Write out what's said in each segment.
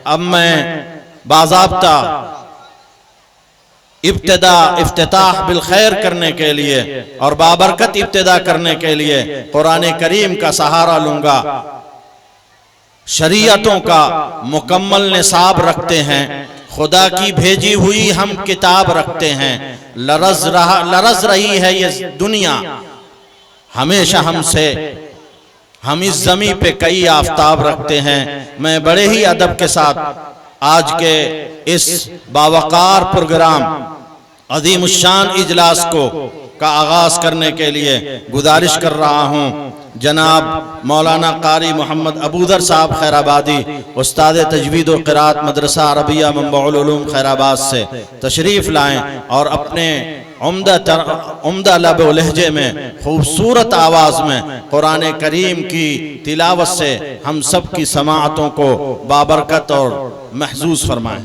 अब मैं बाज़ाब्ता इफ्तिताह बिल खैर करने के लिए और बाबरकत इब्तिदा करने के लिए कुरान करीम का सहारा लूंगा। शरीयतों का मुकम्मल निसाब रखते हैं, खुदा की भेजी हुई हम किताब रखते हैं। लरज रही है ये दुनिया हमेशा हमसे, हम इस जमी पे कई आफताब रखते हैं। मैं बड़े ही अदब के साथ आज के इस बावकार प्रोग्राम अज़ीमुश्शान इजलास को का आगाज करने के लिए गुजारिश कर रहा हूँ जनाब मौलाना कारी मोहम्मद अबूदर साहब खैराबादी, उस्ताद तजवीद व क़िराअत मदरसा अरबिया मंबउल उलूम खैराबाद से तशरीफ़ लाएँ और अपने उम्दा लब व लहजे में खूबसूरत आवाज़ में कुरान करीम की तिलावत से हम सब की समाअतों को बाबरकत और महजूज फरमाएँ।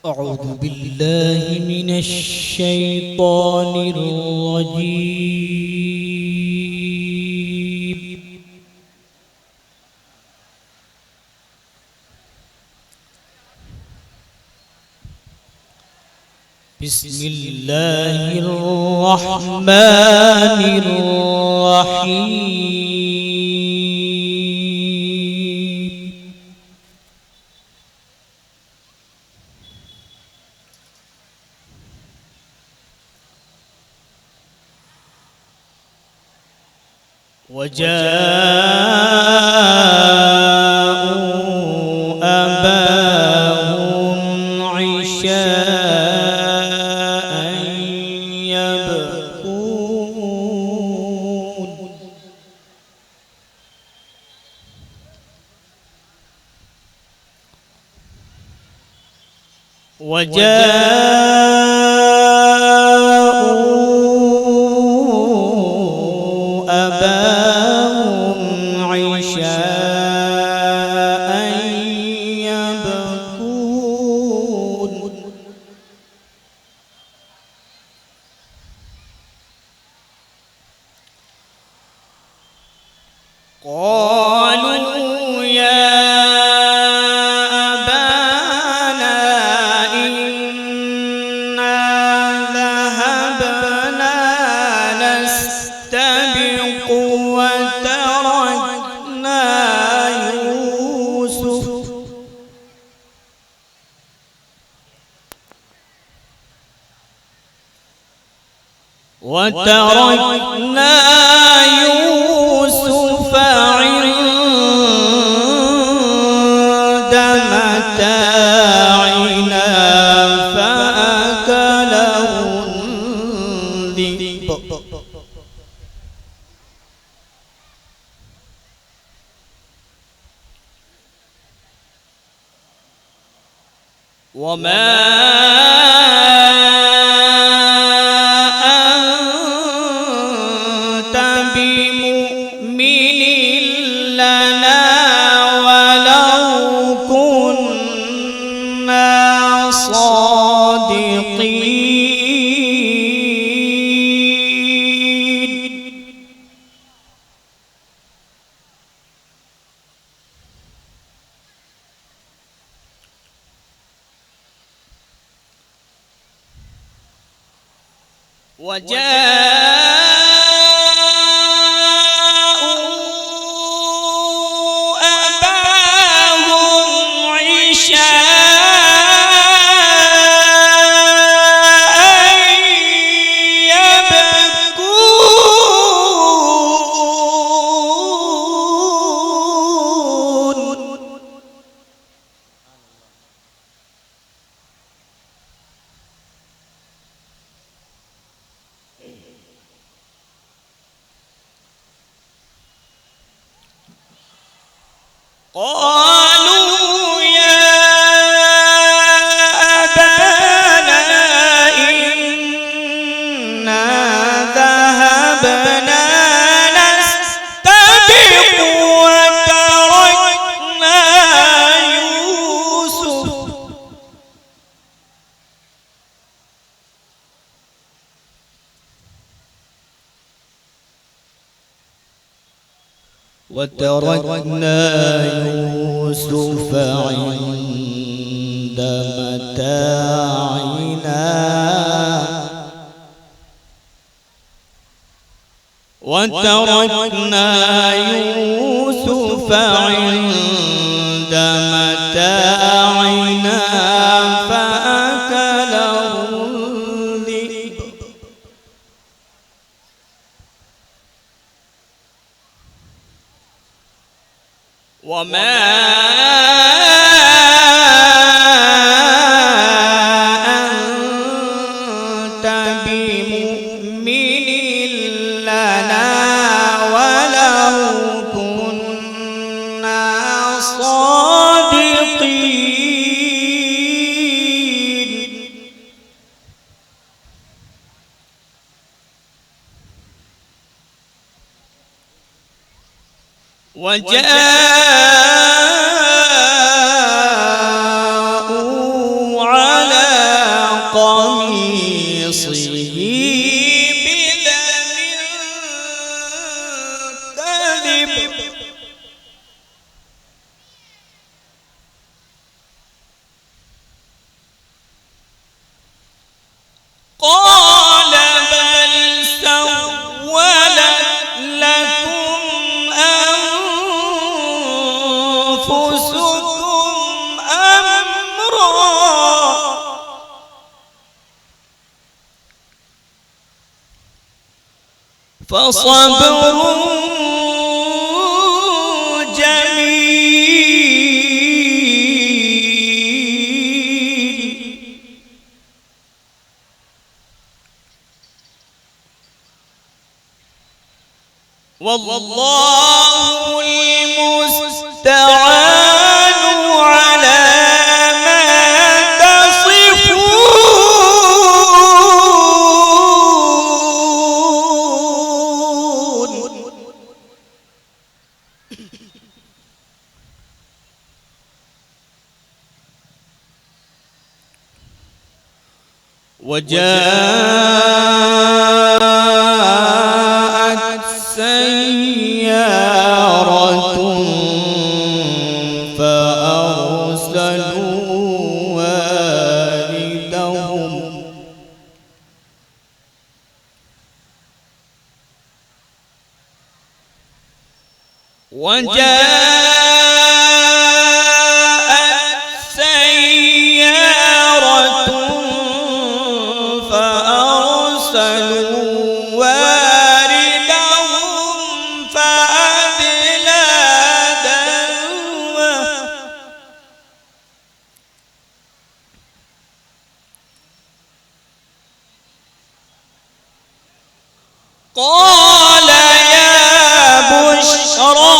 अऊज़ु बिल्लाहि मिनश शैतानिर रजीम। बिस्मिल्लाहिर रहमानिर रहीम। वजाअू अबाहुम इशाअन यबकून। قالوا يا أبانا إنا ذهبنا نستبق وتركنا يوسف عند متاعنا فأكله الذئب وما أنت بمؤمن لنا ولو كنا صادقين. وجاءوا أباهم عشاء يبكون. قالوا يا أبانا إنا ذهبنا نستبق وتركنا يوسف وتركنا يوسف عند متاعنا فأكله الذئب وما أنت بمؤمن لنا ولو كنا صادقين وجاءوا على قميصه بدم كذب قال بل سولت لكم أنفسكم أمرا فصبر جميل والله المستعان على ما تصفون وجاءت سيارة فأرسلوا واردهم فأدلى دلوه قال يا بشرى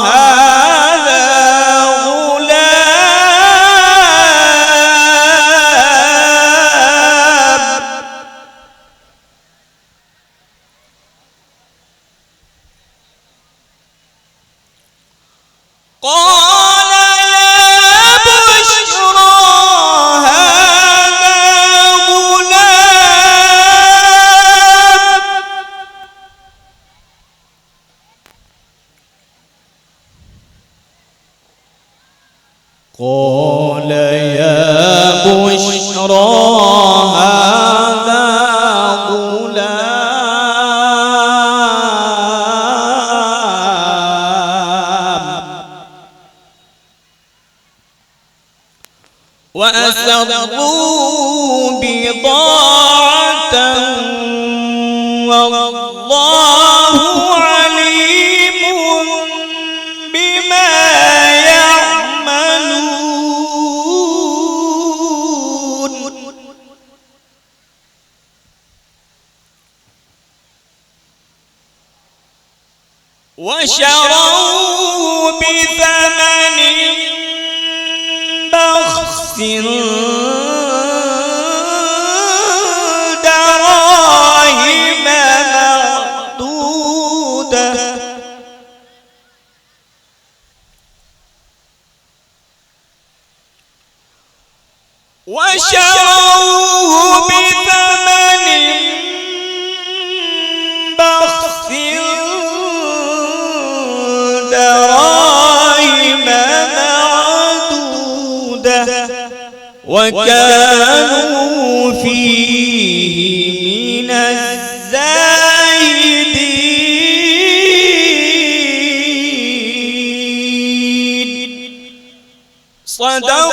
هذا غلام قال يا بشرى هذا غلام قال يا بشرى هذا غلام وأسروا بضاعة والله عليم بما يعملون وشروا بثمن بخس دراهم معدودة وشروه بثمن بخس وكانوا فيه من الزاهدين. صدق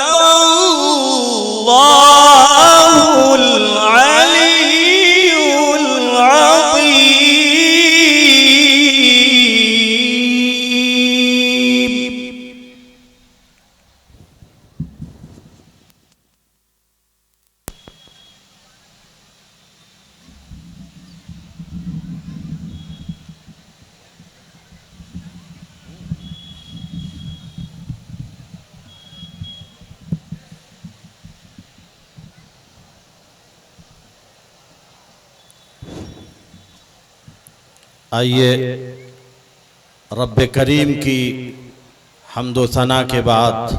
الله العلي العظيم. आइए रब्बे करीम की हम्दो सना के बाद